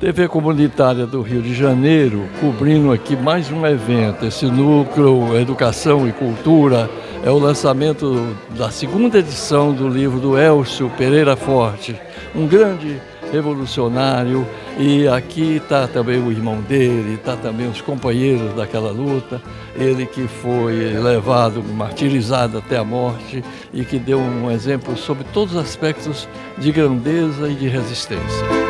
TV Comunitária do Rio de Janeiro, cobrindo aqui mais um evento, esse núcleo Educação e Cultura, é o lançamento da segunda edição do livro do Elcio Pereira Fortes, um grande revolucionário, e aqui está também o irmão dele, está também os companheiros daquela luta, ele que foi levado, martirizado até a morte e que deu um exemplo sobre todos os aspectos de grandeza e de resistência.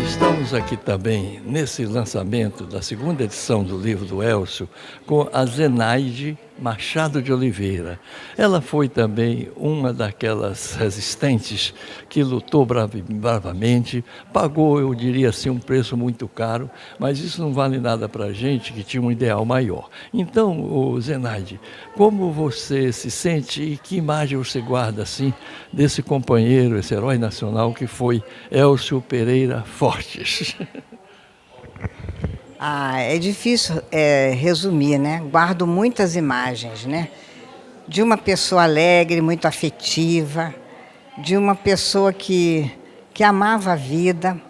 Estamos aqui também nesse lançamento da segunda edição do livro do Elcio com a Zenaide Machado de Oliveira. Ela foi também uma daquelas resistentes que lutou bravamente, pagou, eu diria assim, um preço muito caro, mas isso não vale nada para a gente que tinha um ideal maior. Então, Zenaide, como você se sente e que imagem você guarda assim desse companheiro, esse herói nacional que foi Elcio Pereira Fortes? É difícil resumir, né? Guardo muitas imagens, né? De uma pessoa alegre, muito afetiva, de uma pessoa que amava a vida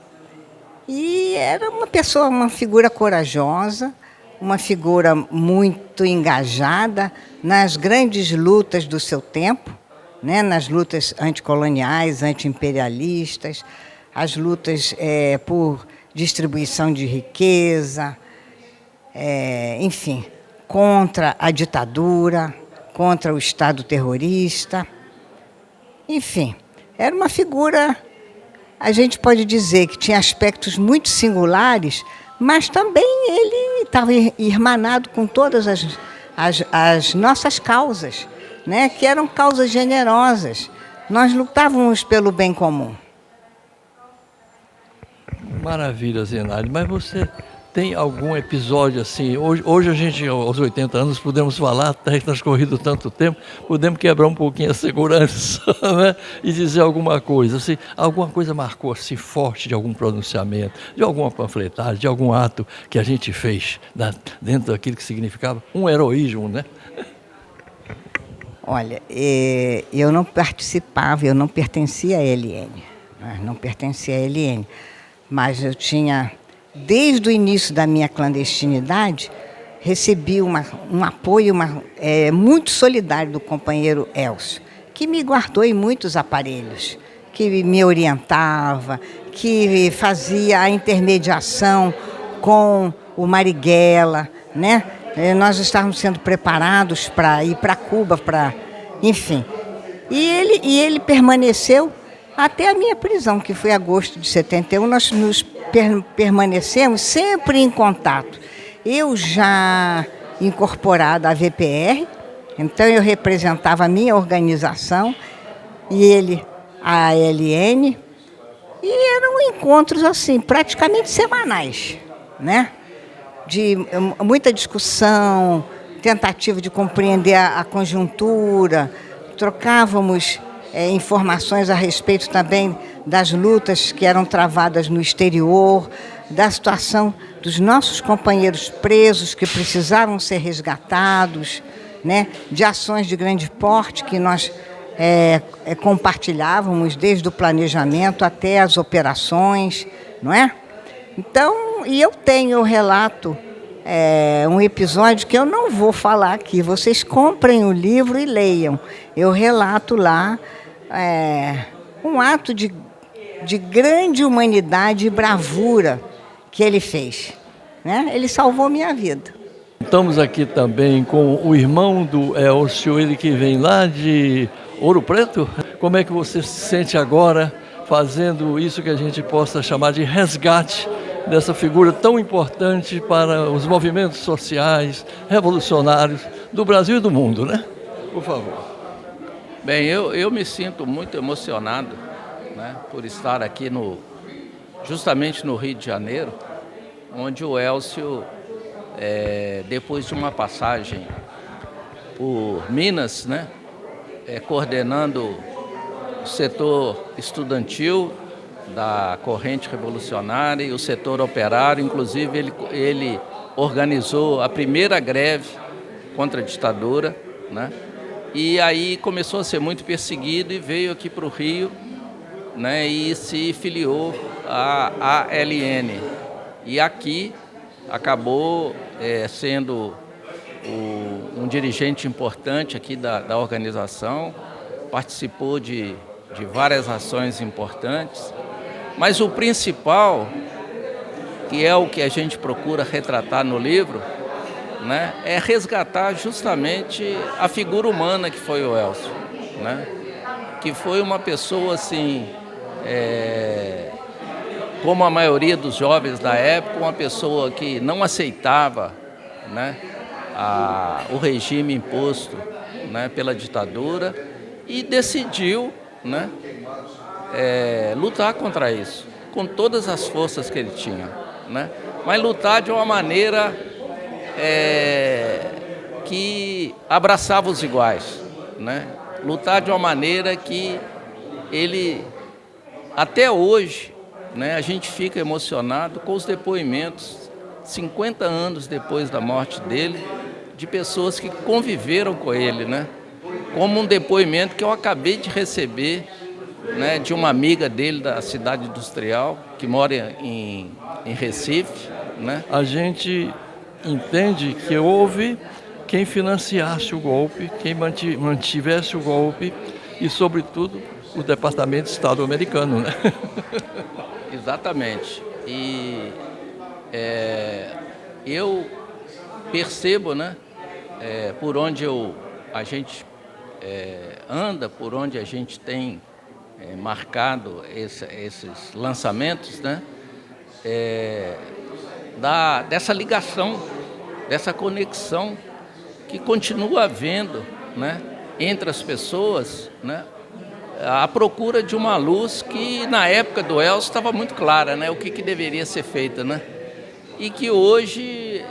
e era uma figura corajosa, uma figura muito engajada nas grandes lutas do seu tempo, né? Nas lutas anticoloniais, anti-imperialistas, as lutas por distribuição de riqueza, enfim, contra a ditadura, contra o Estado terrorista. Enfim, era uma figura, a gente pode dizer que tinha aspectos muito singulares, mas também ele estava irmanado com todas as nossas causas, né? Que eram causas generosas. Nós lutávamos pelo bem comum. Maravilha, Zenaide, mas você tem algum episódio assim, hoje a gente, aos 80 anos, podemos falar, até transcorrido tanto tempo, podemos quebrar um pouquinho a segurança, né? E dizer alguma coisa, assim, alguma coisa marcou assim forte de algum pronunciamento, de alguma panfletagem, de algum ato que a gente fez dentro daquilo que significava um heroísmo, né? Olha, eu não participava, eu não pertencia à ELN, não pertencia à ELN. Mas eu tinha, desde o início da minha clandestinidade, recebi um apoio muito solidário do companheiro Elcio, que me guardou em muitos aparelhos, que me orientava, que fazia a intermediação com o Marighella, né? Nós estávamos sendo preparados para ir para Cuba, enfim. E ele permaneceu até a minha prisão, que foi em agosto de 71, nós permanecemos sempre em contato. Eu já incorporada à VPR, então eu representava a minha organização e ele a ALN, e eram encontros assim, praticamente semanais, né? De muita discussão, tentativa de compreender a conjuntura, trocávamos informações a respeito também das lutas que eram travadas no exterior, da situação dos nossos companheiros presos que precisavam ser resgatados, né? De ações de grande porte que nós compartilhávamos desde o planejamento até as operações, não é? Então, e eu tenho relato, um episódio que eu não vou falar aqui, vocês comprem o livro e leiam. Eu relato lá um ato de grande humanidade e bravura que ele fez, né? Ele salvou minha vida. Estamos aqui também com o irmão do Elcio, ele que vem lá de Ouro Preto. Como é que você se sente agora fazendo isso que a gente possa chamar de resgate dessa figura tão importante para os movimentos sociais, revolucionários do Brasil e do mundo, né? Por favor. Bem, eu me sinto muito emocionado, né, por estar aqui justamente no Rio de Janeiro, onde o Elcio, depois de uma passagem por Minas, né, coordenando o setor estudantil da corrente revolucionária e o setor operário, inclusive ele organizou a primeira greve contra a ditadura, né? E aí começou a ser muito perseguido e veio aqui para o Rio né, e se filiou à ALN. E aqui acabou sendo um dirigente importante aqui da organização, participou de várias ações importantes, mas o principal, que é o que a gente procura retratar no livro, né, é resgatar justamente a figura humana que foi o Elcio, né, que foi uma pessoa assim, como a maioria dos jovens da época, uma pessoa que não aceitava, né, o regime imposto, né, pela ditadura, e decidiu, né, lutar contra isso, com todas as forças que ele tinha, né, mas lutar de uma maneira que abraçava os iguais, né, lutar de uma maneira que ele, até hoje, né, a gente fica emocionado com os depoimentos, 50 anos depois da morte dele, de pessoas que conviveram com ele, né? Como um depoimento que eu acabei de receber, né, de uma amiga dele da cidade industrial, que mora em Recife, né? A gente entende que houve quem financiasse o golpe, quem mantivesse o golpe e, sobretudo, o Departamento de Estado americano, né? Exatamente. E eu percebo, né, por onde a gente anda, por onde a gente tem marcado esses lançamentos, né, dessa ligação, dessa conexão que continua havendo, né, entre as pessoas, né, à procura de uma luz que na época do Elcio estava muito clara, né, o que deveria ser feito, né, e que hoje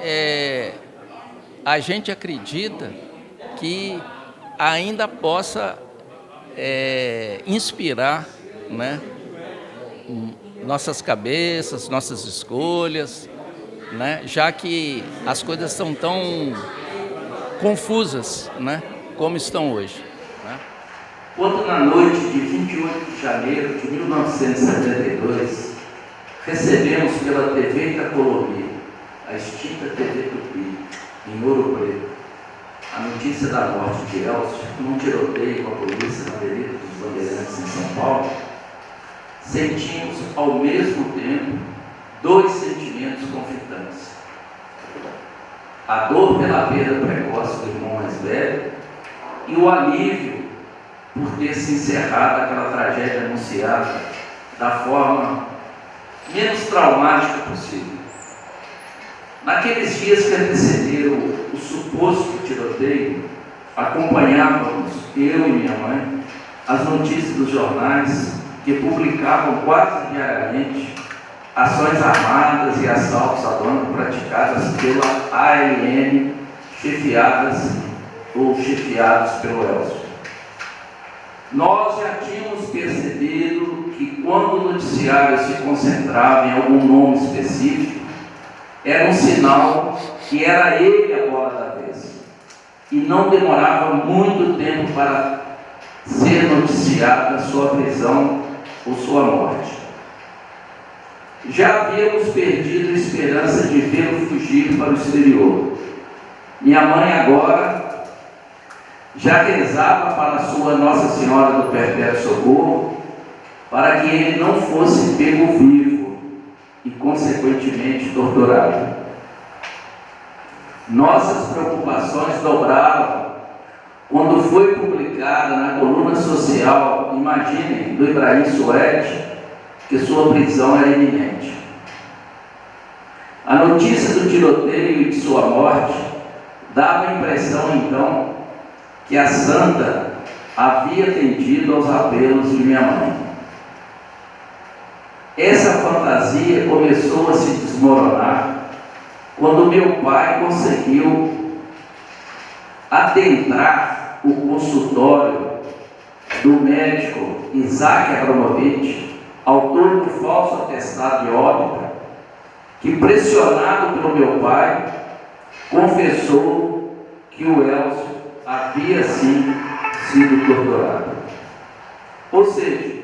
a gente acredita que ainda possa inspirar, né, nossas cabeças, nossas escolhas, né, já que as coisas estão tão confusas, né, como estão hoje, né? Quando na noite de 28 de janeiro de 1972 recebemos pela TV Itacolomi, a extinta TV Tupi, em Ouro Preto, a notícia da morte de Elcio num tiroteio com a polícia na Avenida dos Bandeirantes em São Paulo, sentimos ao mesmo tempo dois sentimentos conflitantes: a dor pela perda precoce do irmão mais velho e o alívio por ter se encerrado aquela tragédia anunciada da forma menos traumática possível. Naqueles dias que antecederam o suposto tiroteio, acompanhávamos, eu e minha mãe, as notícias dos jornais que publicavam quase diariamente ações armadas e assaltos a banco praticadas pela ALN, chefiadas ou chefiados pelo Elcio. Nós já tínhamos percebido que quando o noticiário se concentrava em algum nome específico, era um sinal que era ele a bola da vez. E não demorava muito tempo para ser noticiada sua prisão ou sua morte. Já havíamos perdido a esperança de vê-lo fugir para o exterior. Minha mãe agora já rezava para a sua Nossa Senhora do Perpétuo Socorro para que ele não fosse pego vivo e, consequentemente, torturado. Nossas preocupações dobraram quando foi publicada na coluna social, imaginem, do Ibrahim Suede, que sua prisão era iminente. A notícia do tiroteio e de sua morte dava a impressão, então, que a santa havia atendido aos apelos de minha mãe. Essa fantasia começou a se desmoronar quando meu pai conseguiu adentrar o consultório do médico Isaac Abramovich, autor do falso atestado de óbito, que, pressionado pelo meu pai, confessou que o Elcio havia sim sido torturado. Ou seja,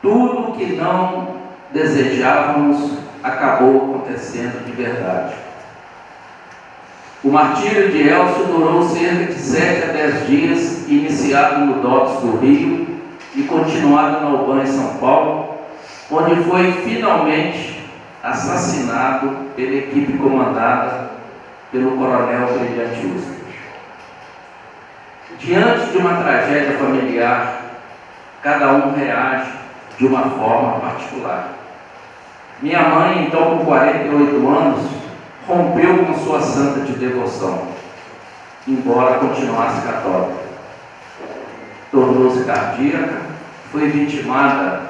tudo o que não desejávamos acabou acontecendo de verdade. O martírio de Elcio durou cerca de 7 a 10 dias, iniciado no DOPS do Rio e continuado na UBAN em São Paulo, onde foi finalmente assassinado pela equipe comandada pelo coronel Brilhante Ustra. Diante de uma tragédia familiar, cada um reage de uma forma particular. Minha mãe, então com 48 anos, rompeu com sua santa de devoção, embora continuasse católica. Tornou-se cardíaca, foi vitimada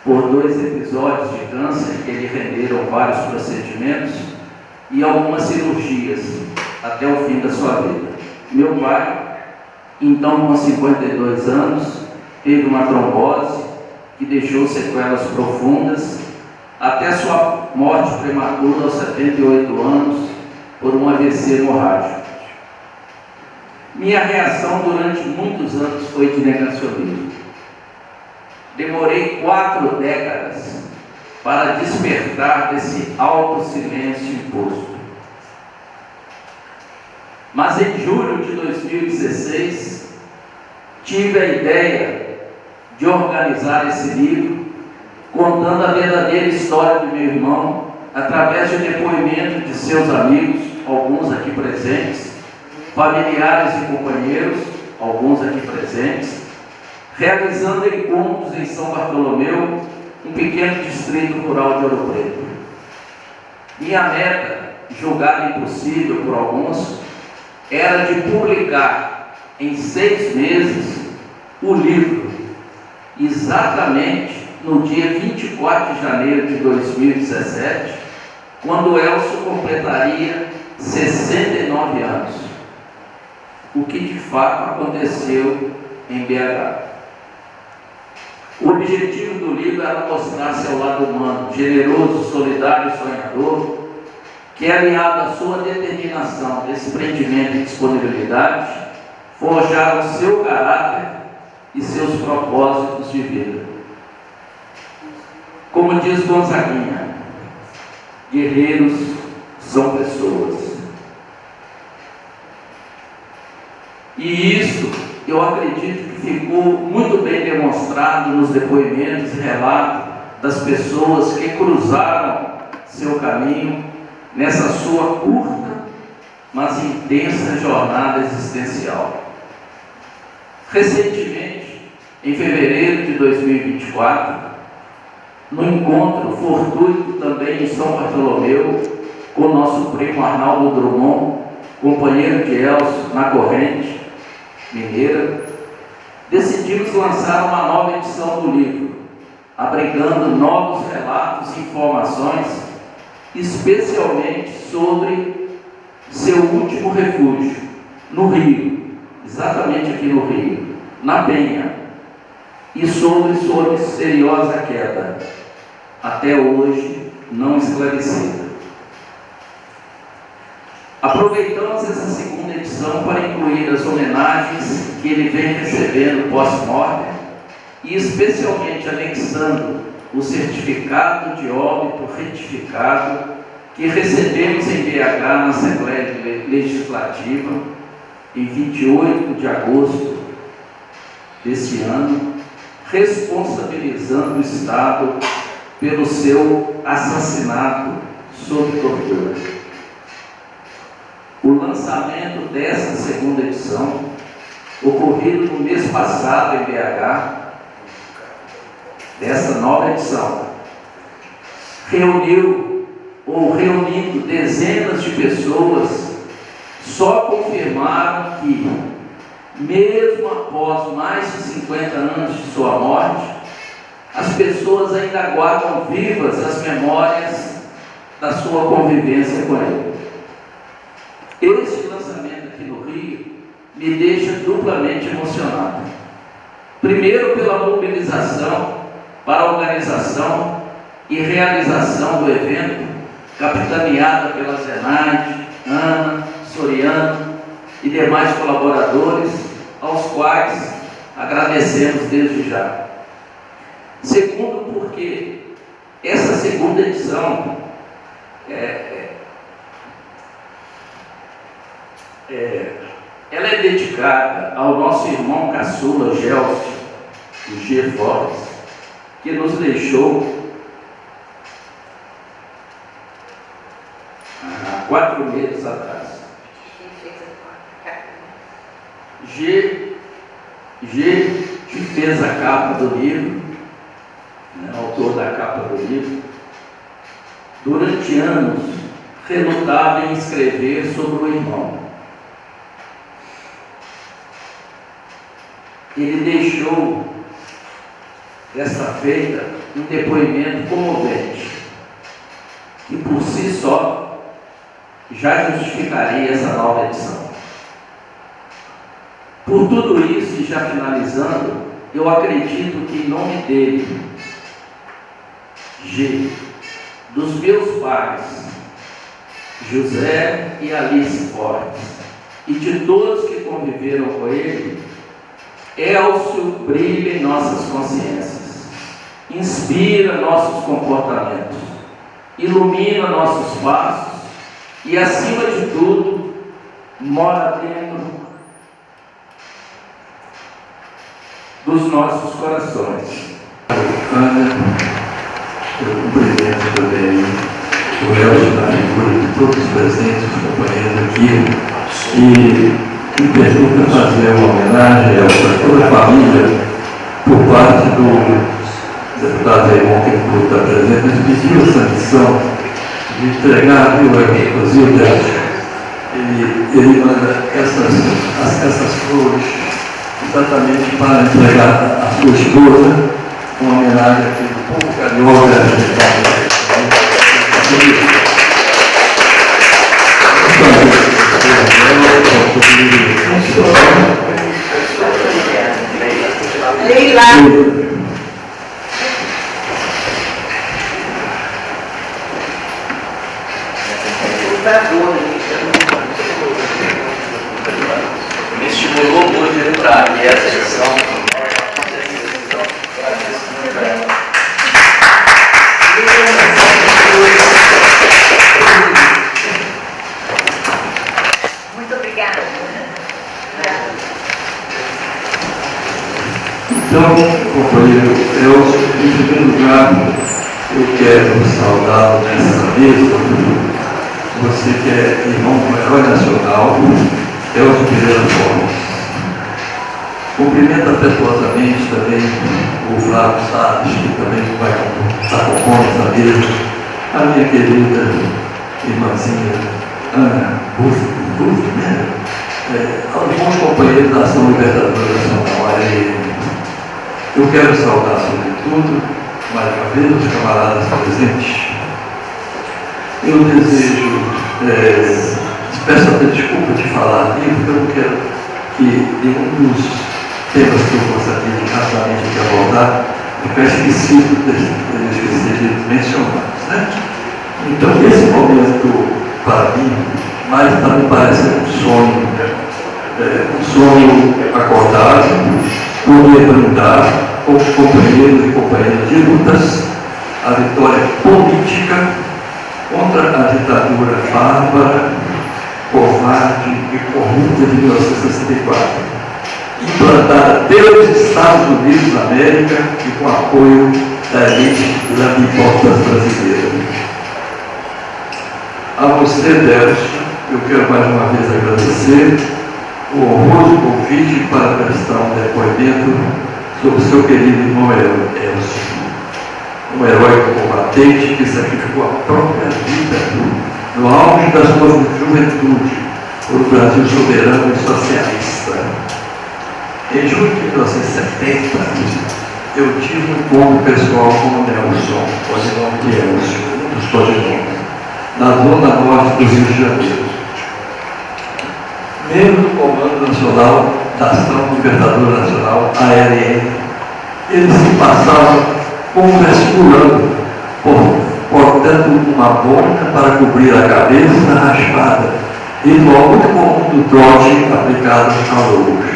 por 2 episódios de câncer que lhe renderam vários procedimentos e algumas cirurgias até o fim da sua vida. Meu pai, então com 52 anos, teve uma trombose que deixou sequelas profundas até sua morte prematura aos 78 anos por um AVC hemorrágico. Minha reação durante muitos anos foi de negacionismo. Demorei 4 décadas para despertar desse alto silêncio imposto. Mas em julho de 2016, tive a ideia de organizar esse livro, contando a verdadeira história do meu irmão, através de depoimento de seus amigos, alguns aqui presentes, familiares e companheiros, alguns aqui presentes, realizando encontros em São Bartolomeu, um pequeno distrito rural de Ouro Preto. Minha meta, julgada impossível por alguns, era de publicar em 6 meses o livro, exatamente no dia 24 de janeiro de 2017, quando Elcio completaria 69 anos, o que de fato aconteceu em BH. O objetivo do livro era mostrar seu lado humano, generoso, solidário e sonhador, que, aliado à sua determinação, desprendimento e disponibilidade, forjaram seu caráter e seus propósitos de vida. Como diz Gonzaguinha, guerreiros são pessoas. E isso, eu acredito que ficou muito bem demonstrado nos depoimentos e relatos das pessoas que cruzaram seu caminho nessa sua curta, mas intensa jornada existencial. Recentemente, em fevereiro de 2024, no encontro fortuito também em São Bartolomeu, com o nosso primo Arnaldo Drummond, companheiro de Elcio na corrente mineira, decidimos lançar uma nova edição do livro, abrigando novos relatos e informações, especialmente sobre seu último refúgio, no Rio, exatamente aqui no Rio, na Penha, e sobre sua misteriosa queda, até hoje não esclarecida. Aproveitamos essa segunda edição para incluir as homenagens que ele vem recebendo pós-mortem e especialmente anexando o certificado de óbito retificado que recebemos em BH na Assembleia Legislativa em 28 de agosto deste ano, responsabilizando o Estado pelo seu assassinato sob tortura. O lançamento dessa segunda edição, ocorrido no mês passado em BH, dessa nova edição, reunindo dezenas de pessoas, só confirmaram que, mesmo após mais de 50 anos de sua morte, as pessoas ainda guardam vivas as memórias da sua convivência com ele. Este lançamento aqui no Rio me deixa duplamente emocionado. Primeiro, pela mobilização para a organização e realização do evento, capitaneada pela Zenaide, Ana, Soriano e demais colaboradores, aos quais agradecemos desde já. Segundo, porque essa segunda edição ela é dedicada ao nosso irmão caçula Gelson, o G. Fortes, que nos deixou há 4 meses atrás. G que fez a capa do livro, né, autor da capa do livro, durante anos relutava em escrever sobre o irmão. Ele deixou dessa feita um depoimento comovente, que por si só já justificaria essa nova edição. Por tudo isso, e já finalizando, eu acredito que em nome dele, G, dos meus pais, José e Alice Fortes, e de todos que conviveram com ele, Elcio brilha em nossas consciências, inspira nossos comportamentos, ilumina nossos passos e, acima de tudo, mora dentro dos nossos corações. Ana, eu cumprimento também o Elcio na figura de todos os presentes, os companheiros aqui, e me permita fazer uma homenagem a toda a família por parte do deputado Raymond, que está presente, mas pediu essa missão de entregar, inclusive, ele manda essas flores exatamente para entregar à sua esposa, uma homenagem aqui do povo carioca. Leila. Me estimulou muito a entrar e essa edição. Muito obrigada. Então, companheiro Elcio, em primeiro lugar, eu quero saudá-lo nessa mesa. Você que é irmão do herói nacional, Elcio Pereira Fortes. Cumprimento afetuosamente também o Flávio Salles, que também vai estar compondo essa mesa, a minha querida irmãzinha Ana Buff, né? Aos bons companheiros da Ação Libertadora Nacional, eu quero saudar, sobretudo, mais uma vez, os camaradas presentes. Eu desejo, peço até desculpa de falar aqui, porque eu não quero que nenhum dos temas que eu gostaria de rapidamente aqui abordar ficar esquecido de mencionados, né? Então, esse momento, para mim, mais para me parece um sonho acordado, poder brindar com os companheiros e companheiras de lutas a vitória política contra a ditadura bárbara, covarde e corrupta de 1964, implantada pelos Estados Unidos da América e com apoio da elite lambibocas brasileira. A você, Delcio, eu quero mais uma vez agradecer o honroso convite para prestar um depoimento sobre o seu querido irmão Elcio, um herói combatente que sacrificou a própria vida no auge da sua juventude por um Brasil soberano e socialista. Em junho de 1970, eu tive um encontro pessoal com o Nelson, codinome de Elcio, um dos codinomes, na zona norte do Rio de Janeiro. Membro do Comando Nacional da Ação Libertadora Nacional, ALN, ele se passava conversculando, portando uma boina para cobrir a cabeça raspada e logo com do trote aplicado ao louros.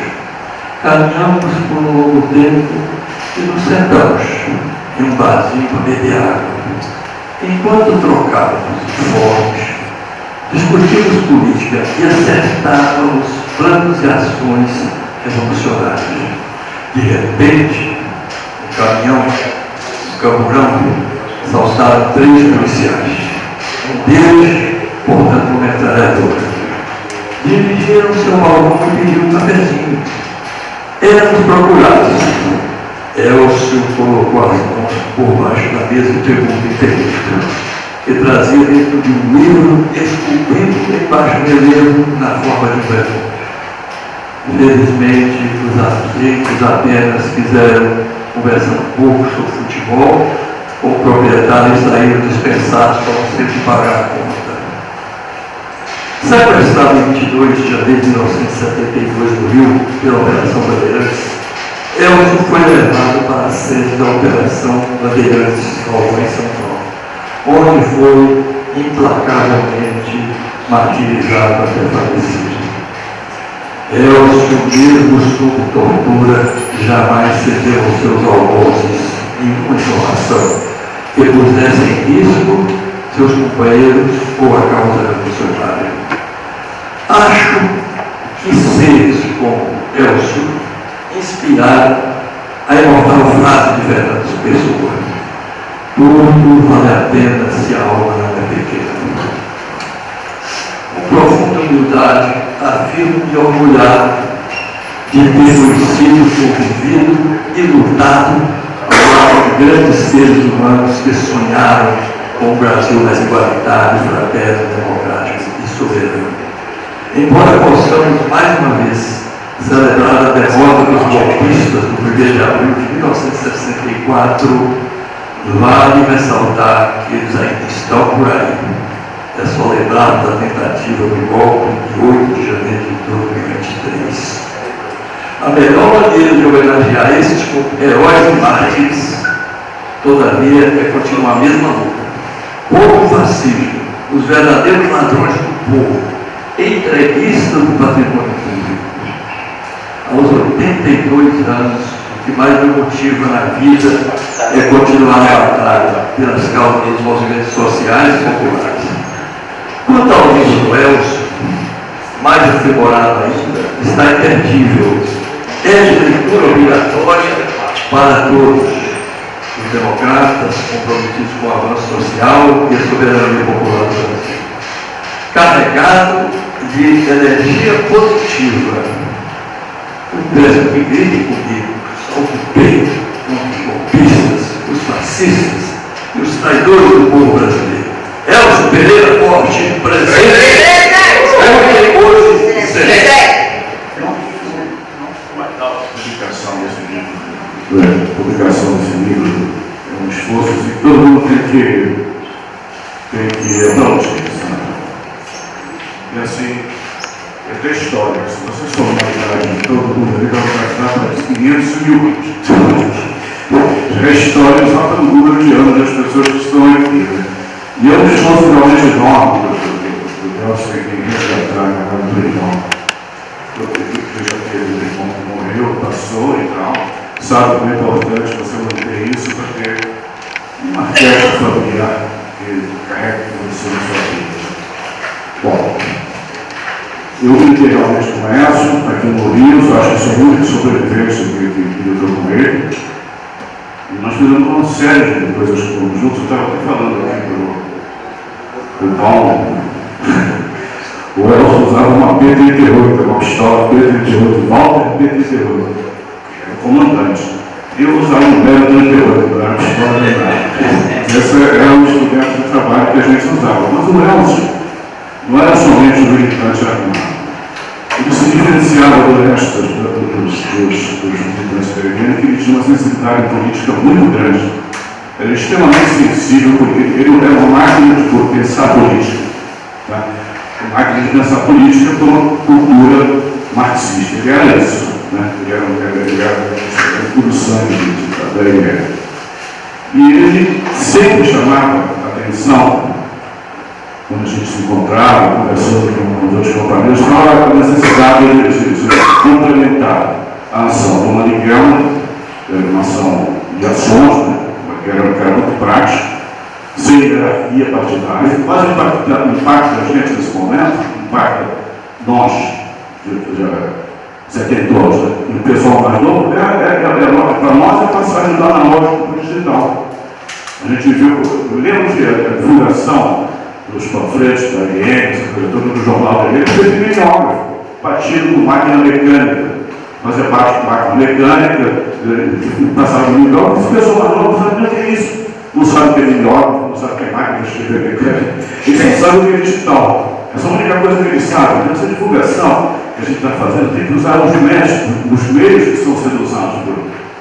Caminhamos por um longo tempo e nos sentamos. em um barzinho para beber água. Enquanto trocávamos informes, discutíamos política e acertávamos planos e ações revolucionários. De repente, um caminhão, um camburão, saltaram 3 policiais. Um deles, portando uma metralhadora. Dirigiram-se ao balcão e pediram um cafezinho. Éramos procurados. Elcio colocou as mãos por baixo da mesa e pegou um interruptor que trazia dentro de um livro esculpido em baixo relevo na forma de um verbo. Felizmente, os agentes apenas quiseram conversar um pouco sobre futebol, com o proprietário e saíram dispensados para não ter que pagar a conta. Sequestrado em 22 de janeiro de 1972 no Rio, pela Operação Bandeirantes, Elcio foi levado para a sede da Operação Bandeirantes em São Paulo, onde foi implacavelmente martirizado até falecer. Elcio, mesmo sob tortura, jamais cedeu aos seus algozes nenhuma informação que pusesse em risco seus companheiros ou a causa revolucionária. Acho que seres como Elcio inspiraram a imortal frase de Fernando Pessoa: tudo vale a pena se a alma não é pequena. Com profunda humildade, afirmo-me orgulhado de ter conhecido, convivido e lutado ao lado de grandes seres humanos que sonharam com um Brasil mais igualitário, fraterno, democrático e soberano. Embora possamos, mais uma vez, celebrar a derrota dos golpistas no 1º de abril de 1964, vale ressaltar que eles ainda estão por aí. É só lembrar da tentativa do golpe de 8 de janeiro de 2023. A melhor maneira de homenagear esses heróis e mártires, todavia, é continuar a mesma luta. Contra o fascismo, os verdadeiros ladrões do povo, entreguistas do patrimônio público. Aos 82 anos, o que mais me motiva na vida é continuar a batalha pelas causas dos movimentos sociais e populares. Quanto ao livro do Elcio, mais aprimorado ainda, está imperdível. É de leitura obrigatória para todos os democratas comprometidos com o avanço social e a soberania popular do Brasil. Carregado de energia positiva. Peço que gritem comigo: ocupei contra os golpistas, os fascistas e os traidores do povo brasileiro. Elcio Pereira Forte, presente. Hoje, a publicação desse livro é um esforço que todo mundo tem que aplaudir. E assim, é até história. Se vocês forem uma idade de todo mundo, ele vai gastar para 500 mil anos. Já é história só pelo número de anos das pessoas que estão aqui. E é um esforço realmente enorme do Elcio que resgatar a memória do irmão. Eu já teve o irmão que morreu, passou e tal. Sabe como é importante você manter isso para ter uma festa familiar que carrega com você na sua vida. Bom, eu brinquei realmente com o Elcio, aqui no Rio, acho que sou muito sobrevivente que eu com ele. E nós fizemos uma série de coisas juntos, eu estava até falando aqui para o Paulo. O Elcio usava uma P-38, uma pistola P-38, Walter P-38. Comandante. Eu usava um Belo 38, era uma pistola de esse era o instrumento de trabalho que a gente usava. Mas o Elcio não era somente um militante armado. Ele se diferenciava do resto dos militantes peregrinos, que ele tinha uma sensibilidade política muito grande. Era extremamente sensível, porque ele era uma máquina de pensar política. Tá? Uma máquina de pensar política com uma cultura marxista. Ele era isso. Né? Ele era puro sangue da ideia. E ele sempre chamava a atenção, quando a gente se encontrava, conversando com os outros companheiros, falava da necessidade de complementar a ação do Marighella, uma ação de ações, né? era um cara muito prático, sem hierarquia partidária, quase impacta a gente nesse momento, impacta nós, setentores, né? E o pessoal mais novo, para nós é passagem da analógico para o digital. A gente viu, eu lembro que a divulgação dos panfletos da IEM, do jornal da IEM, teve mimeógrafo, batido com máquina mecânica, fazia parte com máquina mecânica, passava no mimeógrafo, esse pessoal mais novo não sabe nem o que é isso. Não sabe o que é mimeógrafo, não sabe o que é máquina de escrever mecânica, eles não sabem o que é digital. Essa é a única coisa que eles sabem. Nessa divulgação que a gente está fazendo, tem que usar os meios que estão sendo usados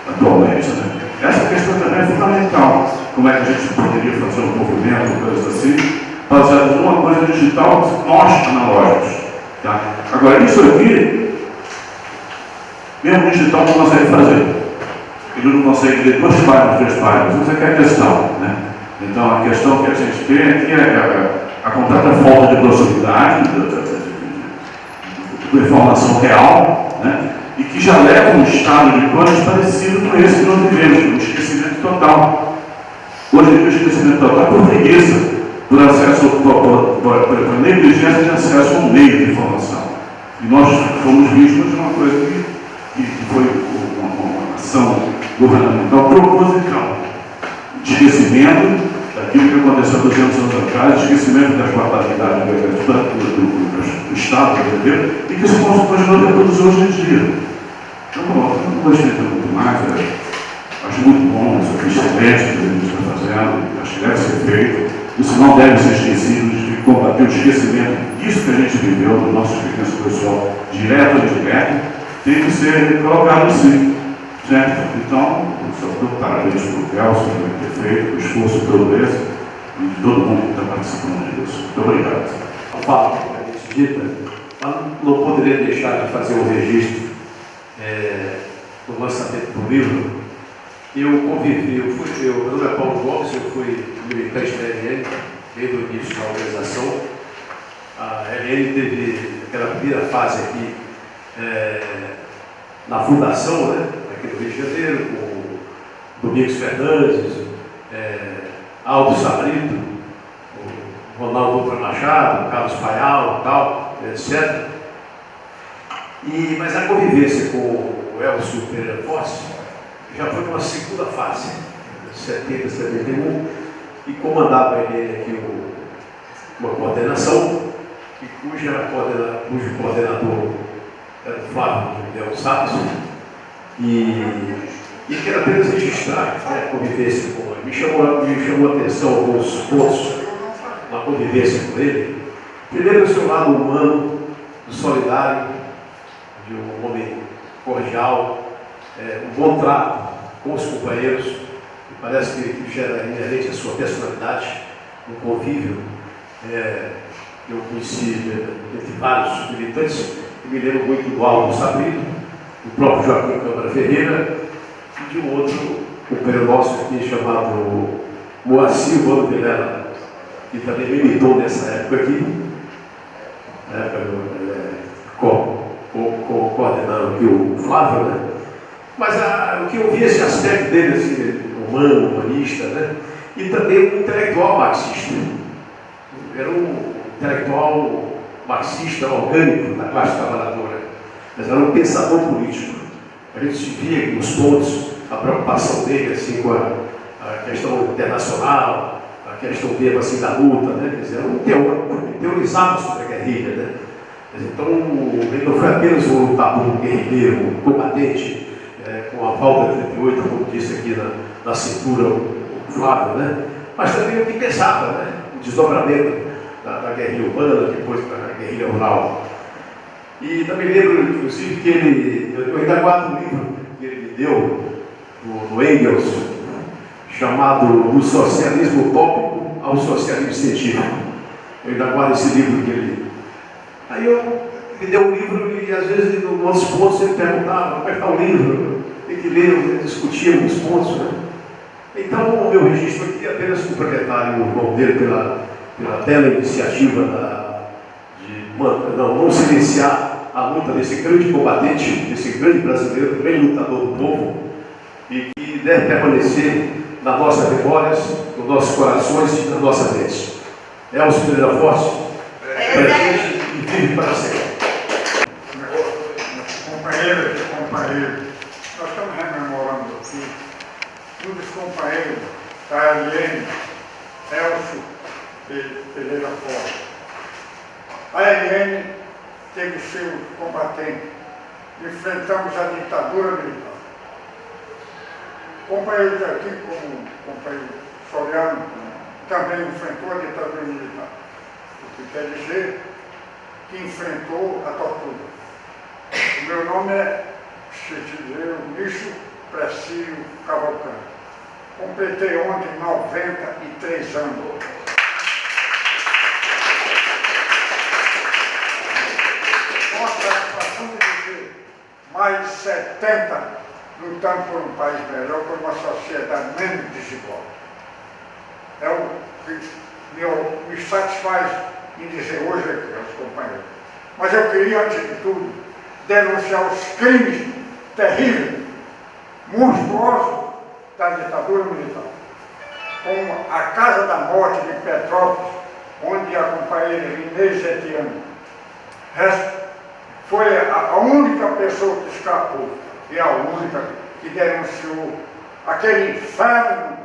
atualmente. Né? Essa questão também é fundamental. Como é que a gente poderia fazer um movimento, coisas assim, baseado numa coisa digital, nós analógicos. Tá? Agora, isso aqui, mesmo digital não consegue fazer. Ele não consegue ler 2 páginas, 3 páginas. Isso é a questão. Né? Então, a questão que a gente tem aqui é a completa falta de proximidade, de informação real, né? E que já leva a um estado de coisas parecido com esse que nós vivemos, um esquecimento total. Hoje em dia, o esquecimento total é por preguiça, por acesso, por negligência de acesso a um meio de informação. E nós fomos vítimas de uma coisa que foi uma ação governamental proposital, de esquecimento daquilo que aconteceu há 200 anos atrás, esquecimento das fatalidades do Estado brasileiro, e que isso continua a reproduzir hoje em dia. Então, não vou estender muito mais, acho muito bom, isso é excelente que a gente está fazendo, acho que deve ser feito. Isso não deve ser esquecido, de combater o esquecimento disso que a gente viveu, do nosso experiência pessoal, direto ou indireto, tem que ser colocado assim. Certo? Então, só dou parabéns para o Elcio, por ter feito o esforço todo esse e de todo mundo que está participando disso. Muito obrigado. A fala que dita, não poderia deixar de fazer um registro do lançamento do livro. Eu convivi, meu nome é Paulo Gomes, eu fui militante da LN desde o início da organização. A LN teve aquela primeira fase aqui na fundação, né? Aqui no Rio de Janeiro, com Domingos Fernandes, Aldo Sabrito, o Ronaldo Dutra Machado, o Carlos Faial, tal, etc. Mas a convivência com o Elcio Pereira Forte já foi uma segunda fase, 70, 71, e comandava ele aqui uma coordenação, cujo coordenador era o Flávio Del Santos. E quero apenas registrar a convivência com ele. Me chamou a atenção alguns pontos na convivência com ele. Primeiro, o seu lado humano, solidário, de um homem cordial, um bom trato com os companheiros, que parece que gera inerente a sua personalidade, um convívio. Eu conheci entre vários militantes, e me lembro muito do Aldo Sabrito, o próprio Joaquim Câmara Ferreira, e de um outro companheiro nosso aqui chamado Moacir Vano Vilela, que também militou nessa época aqui, coordenando aqui o Flávio, né? Mas o que eu vi esse aspecto dele, assim, humano, humanista, né? E também um intelectual marxista. Era um intelectual marxista orgânico da classe trabalhadora, mas era um pensador político. A gente via nos pontos a preocupação dele assim, com a questão internacional, a questão dele assim, da luta, né? Quer dizer, era um teórico, teorizava sobre a guerrilha. Né? Então, ele não foi apenas um lutador guerrilheiro, um combatente, com a falta de 38, como disse aqui na cintura o Flávio, né? Mas também o que pensava, né? O desdobramento da guerrilha urbana, depois da guerrilha rural. E também lembro, inclusive, que eu ainda guardo um livro que ele me deu, do Engels, chamado Do Socialismo Utópico ao Socialismo Científico. Eu ainda guardo esse livro que ele... Aí ele deu um livro e, às vezes, em outros pontos, ele perguntava, como é que está o livro? Tem que ler, ele discutia alguns pontos, né? Então, o meu registro aqui é apenas complementar o irmão dele pela bela iniciativa de não silenciar a luta desse grande combatente, desse grande brasileiro, grande lutador do povo, e que deve permanecer nas nossas memórias, nos nossos corações e nas nossas mentes. Elcio Pereira Forte, presente e vive para sempre. Companheiras e companheiros, nós estamos rememorando aqui um dos companheiros da Eliene, Elcio Pereira Forte. A Eliene teve seu combatente. Enfrentamos a ditadura militar. Companheiros aqui, como o companheiro Soriano, também enfrentou a ditadura militar. O que quer dizer que enfrentou a tortura. O meu nome é Cetileiro Nicho Precílio Cavalcante. Completei ontem 93 anos. Com a satisfação de dizer, mais de 70 lutando por um país melhor, por uma sociedade menos desigual. É o que me satisfaz em dizer hoje aqui aos companheiros. Mas eu queria, antes de tudo, denunciar os crimes terríveis, monstruosos da ditadura militar. Como a Casa da Morte de Petrópolis, onde a companheira Inês Etienne foi a única pessoa que escapou e a única que denunciou aquele inferno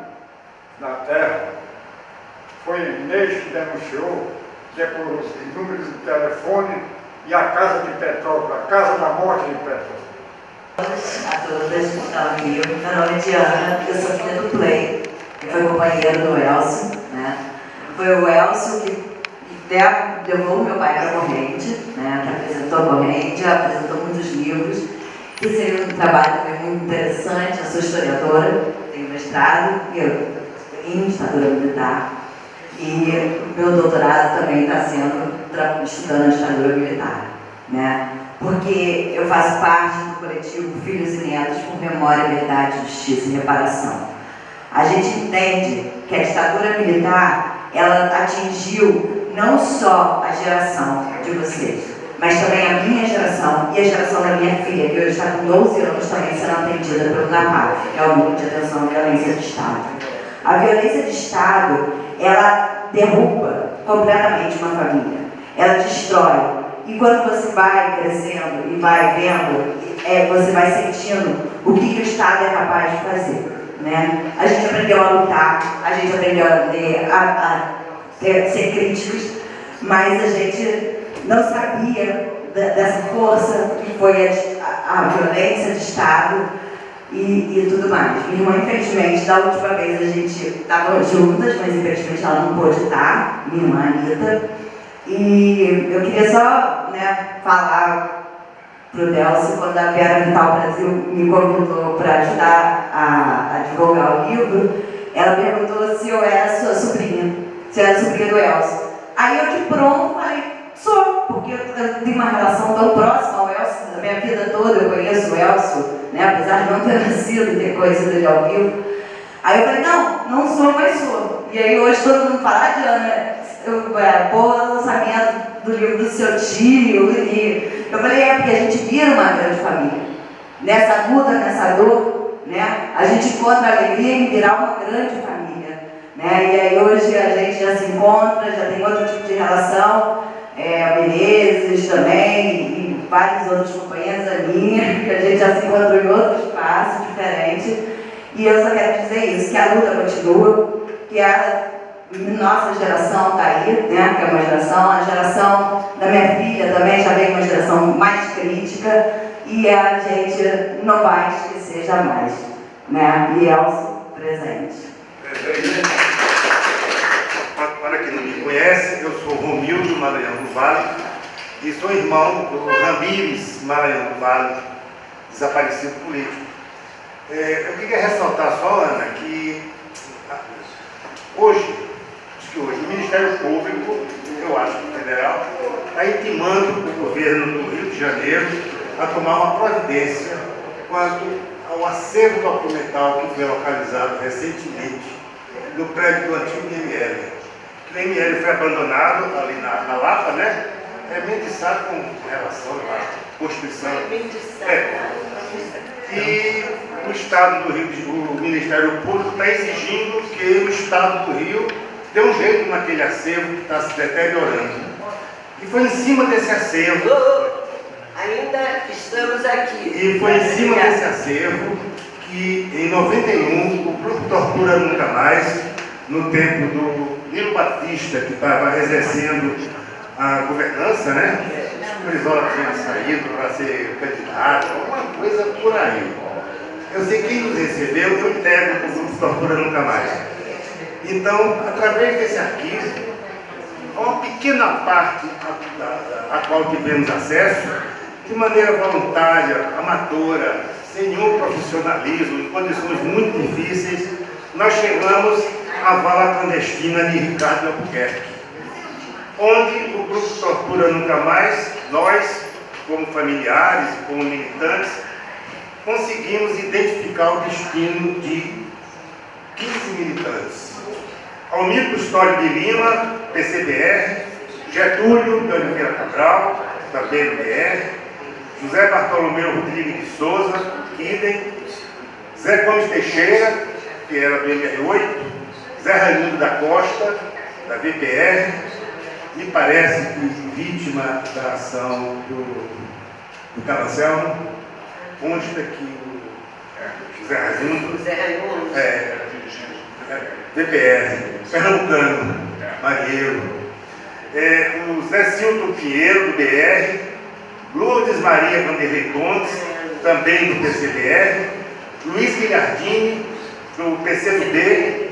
na terra. Foi Inês que denunciou, depois o número de telefone e a Casa de Petrópolis, a Casa da Morte de Petrópolis. A todas que estão aqui, meu nome é Diana, eu sou filha do Play, que foi companheiro do Elcio, né? Foi o Elcio que levou meu pai para a corrente, né? Que apresentou a corrente, apresentou muitos livros, que seria um trabalho também muito interessante. Eu sou historiadora, tenho mestrado em ditadura militar, e meu doutorado também está sendo estudando a ditadura militar, né? Porque eu faço parte do coletivo Filhos e Netos por Memória, Verdade, Justiça e Reparação. A gente entende que a ditadura militar, ela atingiu não só a geração de vocês, mas também a minha geração e a geração da minha filha, que hoje está com 12 anos também sendo atendida pelo NAPAC, que é o Núcleo de Atenção à Violência de Estado. A violência de Estado, ela derruba completamente uma família, ela destrói. E quando você vai crescendo e vai vendo, você vai sentindo o que o Estado é capaz de fazer, né? A gente aprendeu a lutar, a gente aprendeu a ler, a ser críticos, mas a gente não sabia dessa força que foi a violência de Estado e tudo mais. Minha irmã, infelizmente, da última vez a gente estava juntas, mas infelizmente ela não pôde estar, minha irmã Anitta. E eu queria só, né, falar para o Delcio, quando a Vera Vital Brasil me convidou para ajudar a divulgar o livro, ela perguntou se eu era sua sobrinha, se eu era sobrinha do Elcio. Aí eu de pronto falei, sou, porque eu tenho uma relação tão próxima ao Elcio, da minha vida toda eu conheço o Elcio, né, apesar de não ter nascido e ter conhecido ele ao vivo. Aí eu falei, não sou, mas sou. E aí hoje todo mundo fala, Diana, pô, o lançamento do livro do seu tio, e eu falei, porque a gente vira uma grande família. Nessa luta, nessa dor, né, a gente encontra alegria em virar uma grande família, né, e aí hoje a gente já se encontra, já tem outro tipo de relação, Menezes também, e vários outros companheiros da minha, que a gente já se encontrou em outro espaço diferente, e eu só quero dizer isso, que a luta continua, que a nossa geração está aí, né, que é uma geração, a geração da minha filha também já vem uma geração mais crítica e a gente não vai esquecer jamais, né, e Elcio presente. Para quem não me conhece, eu sou Romildo Maranhão do Vale e sou irmão do Ramires Maranhão do Vale, desaparecido político. Eu queria ressaltar só, Ana, que hoje o Ministério Público, eu acho que federal, está intimando o governo do Rio de Janeiro a tomar uma providência quanto ao acervo documental que foi localizado recentemente no prédio do antigo IML. O IML foi abandonado ali na Lapa, né? Mendiçado com relação à Constituição. E o Estado do Rio, o Ministério Público está exigindo que o Estado do Rio dê um jeito naquele acervo que está se deteriorando. E foi em cima desse acervo... Ainda estamos aqui. E foi em cima desse acervo que, em 91, o Grupo Tortura Nunca Mais, no tempo do Nilo Batista, que estava exercendo a governança, né? O Brizola tinha saído para ser candidato, alguma coisa por aí. Eu sei quem nos recebeu, eu integro o Grupo Tortura Nunca Mais. Então, através desse arquivo, uma pequena parte a qual tivemos acesso, de maneira voluntária, amadora, sem nenhum profissionalismo, em condições muito difíceis, nós chegamos à vala clandestina de Ricardo Albuquerque, onde o Grupo Tortura Nunca Mais, nós, como familiares, como militantes, conseguimos identificar o destino de 15 militantes. Almir Custódio de Lima, PCBR, Getúlio de Oliveira Cabral, da BNDR, José Bartolomeu Rodrigues de Souza, idem, Zé Gomes Teixeira, que era do MR8, Zé Raimundo da Costa, da VPR, me parece que vítima da ação do Caracel, onde está aqui o Zé Raimundo? VPR, Pernambucano, Marinheiro, o Zé Silton Pinheiro, do BR, Lourdes Maria Vanderlei Pontes, também do PCBR, Luiz Guilhardini, do PCdoB,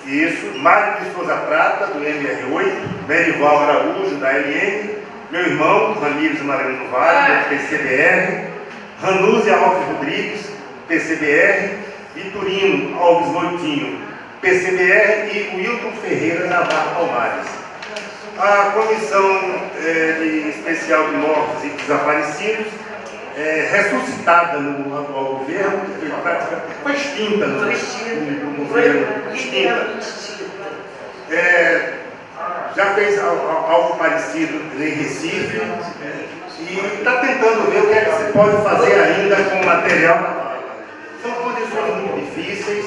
isso, Mário de Souza Prata, do MR8, Merival Araújo, da LN, meu irmão, Ramires Marino Vale, do PCBR, Ranúzia Alves Rodrigues, PCBR, Vitorino Alves Moitinho, PCBR e Wilton Ferreira Navarro Palmares. A Comissão Especial de Mortos e Desaparecidos, ressuscitada no atual governo, foi extinta no governo, já fez algo parecido em Recife e está tentando ver o que é que se pode fazer ainda com o material na vala. São condições muito difíceis.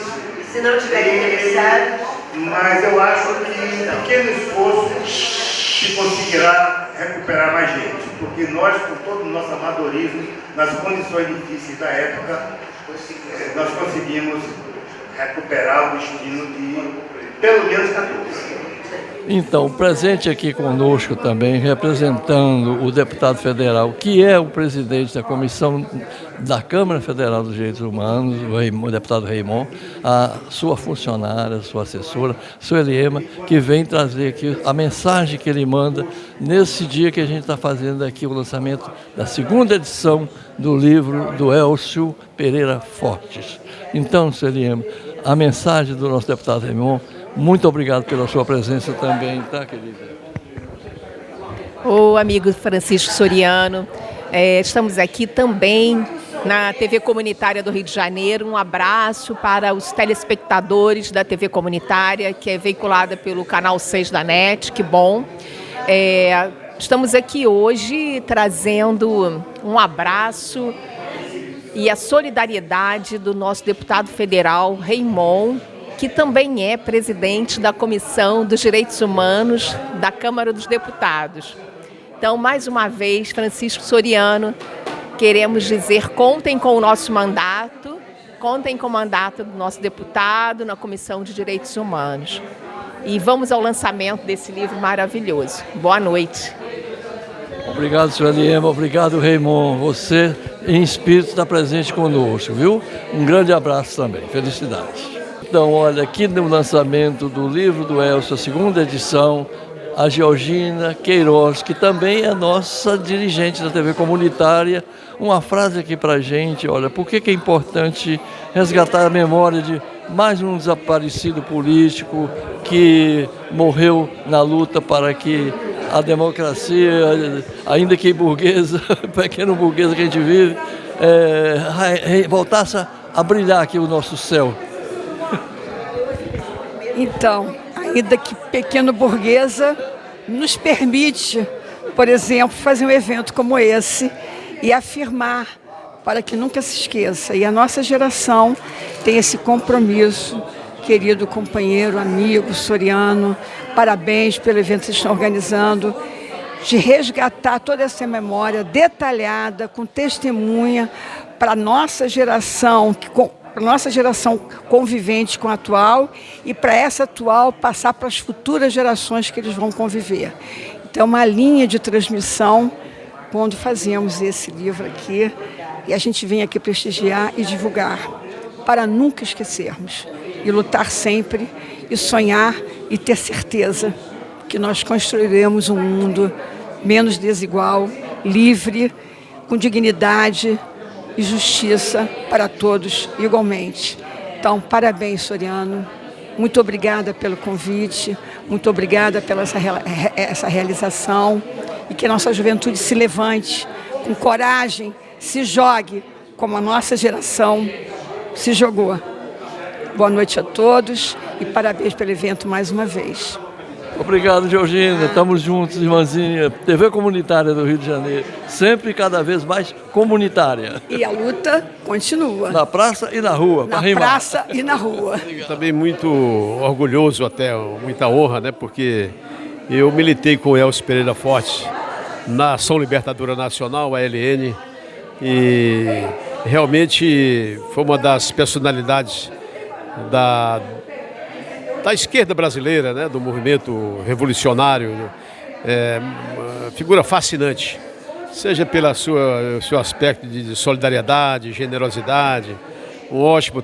Se não tiver interessado. Mas eu acho que pequeno esforço se conseguirá recuperar mais gente, porque nós, com todo o nosso amadorismo, nas condições difíceis da época, nós conseguimos recuperar o destino de pelo menos 14. Então, presente aqui conosco também, representando o deputado federal, que é o presidente da Comissão da Câmara Federal dos Direitos Humanos, o deputado Raymond, a sua funcionária, a sua assessora, Sueli Ema, que vem trazer aqui a mensagem que ele manda nesse dia que a gente está fazendo aqui o lançamento da segunda edição do livro do Elcio Pereira Fortes. Então, Sueli Ema, a mensagem do nosso deputado Raymond. Muito obrigado pela sua presença também, tá, querida? Ô, amigo Francisco Soriano, estamos aqui também na TV Comunitária do Rio de Janeiro. Um abraço para os telespectadores da TV Comunitária, que é veiculada pelo canal 6 da NET, que bom. Estamos aqui hoje trazendo um abraço e a solidariedade do nosso deputado federal, Raymond, que também é presidente da Comissão dos Direitos Humanos da Câmara dos Deputados. Então, mais uma vez, Francisco Soriano, queremos dizer, contem com o nosso mandato, contem com o mandato do nosso deputado na Comissão de Direitos Humanos. E vamos ao lançamento desse livro maravilhoso. Boa noite. Obrigado, Sueli Ema, obrigado, Raymond. Você, em espírito, está presente conosco, viu? Um grande abraço também. Felicidades. Então, olha, aqui no lançamento do livro do Elcio, a segunda edição, a Georgina Queiroz, que também é nossa dirigente da TV Comunitária, uma frase aqui para a gente, olha, por que é importante resgatar a memória de mais um desaparecido político que morreu na luta para que a democracia, ainda que burguesa, pequeno burguesa que a gente vive, voltasse a brilhar aqui o nosso céu. Então, ainda que pequeno burguesa, nos permite, por exemplo, fazer um evento como esse e afirmar para que nunca se esqueça. E a nossa geração tem esse compromisso, querido companheiro, amigo Soriano, parabéns pelo evento que vocês estão organizando, de resgatar toda essa memória detalhada, com testemunha, para a nossa geração, convivente com a atual, e para essa atual passar para as futuras gerações que eles vão conviver. Então, uma linha de transmissão quando fazemos esse livro aqui, e a gente vem aqui prestigiar e divulgar, para nunca esquecermos, e lutar sempre, e sonhar, e ter certeza que nós construiremos um mundo menos desigual, livre, com dignidade e justiça para todos igualmente. Então, parabéns, Soriano. Muito obrigada pelo convite, muito obrigada pela essa realização, e que a nossa juventude se levante com coragem, se jogue como a nossa geração se jogou. Boa noite a todos e parabéns pelo evento mais uma vez. Obrigado, Georgina. Estamos juntos, irmãzinha. TV Comunitária do Rio de Janeiro, sempre cada vez mais comunitária. E a luta continua. Na praça e na rua. Na praça e na rua. Também muito orgulhoso, até muita honra, né? Porque eu militei com o Elcio Pereira Forte na Ação Libertadora Nacional, a ALN, e realmente foi uma das personalidades da esquerda brasileira, né, do movimento revolucionário, figura fascinante, seja pelo seu aspecto de solidariedade, generosidade, um ótimo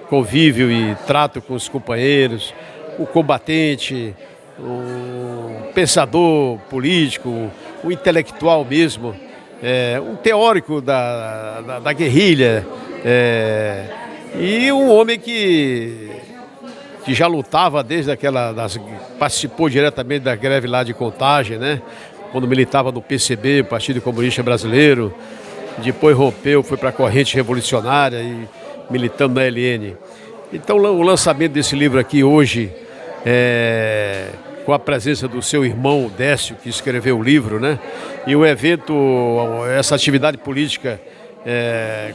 convívio e trato com os companheiros, o combatente, um pensador político, um intelectual mesmo, um teórico da guerrilha, e um homem que já lutava desde participou diretamente da greve lá de Contagem, né? Quando militava no PCB, Partido Comunista Brasileiro, depois rompeu, foi para a corrente revolucionária e militando na LN. Então o lançamento desse livro aqui hoje, com a presença do seu irmão Décio, que escreveu o livro, né? E o evento, essa atividade política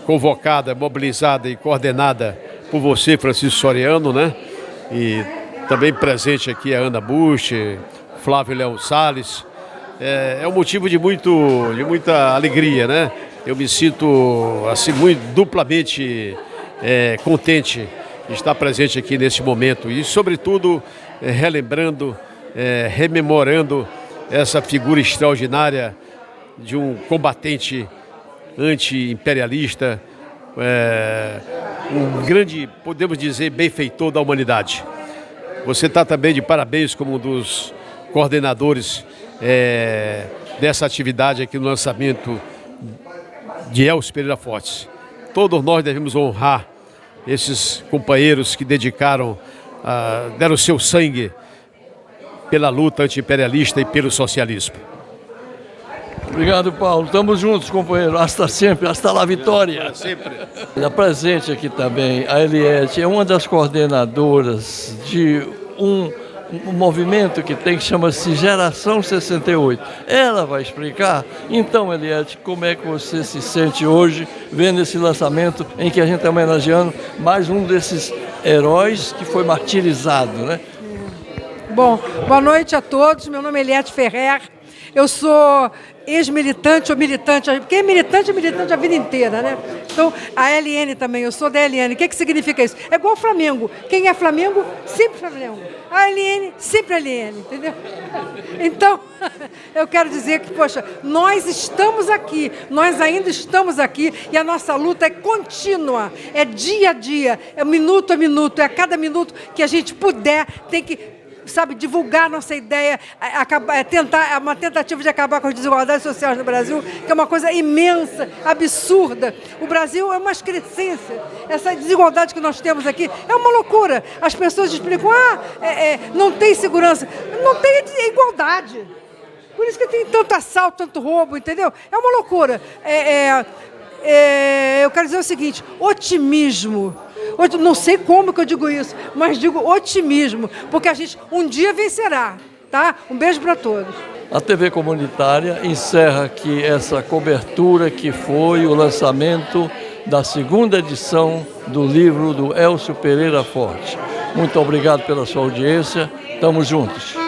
convocada, mobilizada e coordenada por você, Francisco Soriano, né? E também presente aqui a Ana Busch, Flávio Leão Salles. É um motivo de muita alegria, né? Eu me sinto assim muito duplamente contente de estar presente aqui nesse momento e, sobretudo, relembrando, rememorando essa figura extraordinária de um combatente anti-imperialista, um grande, podemos dizer, benfeitor da humanidade. Você está também de parabéns como um dos coordenadores dessa atividade aqui no lançamento de Elcio Pereira Forte. Todos nós devemos honrar esses companheiros que deram seu sangue pela luta anti-imperialista e pelo socialismo. Obrigado, Paulo. Estamos juntos, companheiro. Hasta sempre, hasta la vitória. Sempre. Presente aqui também, a Eliette é uma das coordenadoras de um movimento que chama-se Geração 68. Ela vai explicar. Então, Eliette, como é que você se sente hoje vendo esse lançamento em que a gente está homenageando mais um desses heróis que foi martirizado, né? Bom, boa noite a todos. Meu nome é Eliette Ferrer. Eu sou ex-militante ou militante, porque é militante a vida inteira, né? Então, a LN também, eu sou da LN. O que significa isso? É igual o Flamengo. Quem é Flamengo, sempre Flamengo. A LN, sempre LN, entendeu? Então, eu quero dizer que, poxa, nós estamos aqui, nós ainda estamos aqui e a nossa luta é contínua, é dia a dia, é minuto a minuto, é a cada minuto que a gente puder, tem que divulgar nossa ideia, é uma tentativa de acabar com as desigualdades sociais no Brasil, que é uma coisa imensa, absurda. O Brasil é uma excrescência. Essa desigualdade que nós temos aqui é uma loucura. As pessoas explicam, não tem segurança. Não tem igualdade. Por isso que tem tanto assalto, tanto roubo, entendeu? É uma loucura. Eu quero dizer o seguinte, otimismo. Não sei como que eu digo isso, mas digo otimismo, porque a gente um dia vencerá, tá? Um beijo para todos. A TV Comunitária encerra aqui essa cobertura que foi o lançamento da segunda edição do livro do Elcio Pereira Forte. Muito obrigado pela sua audiência. Estamos juntos.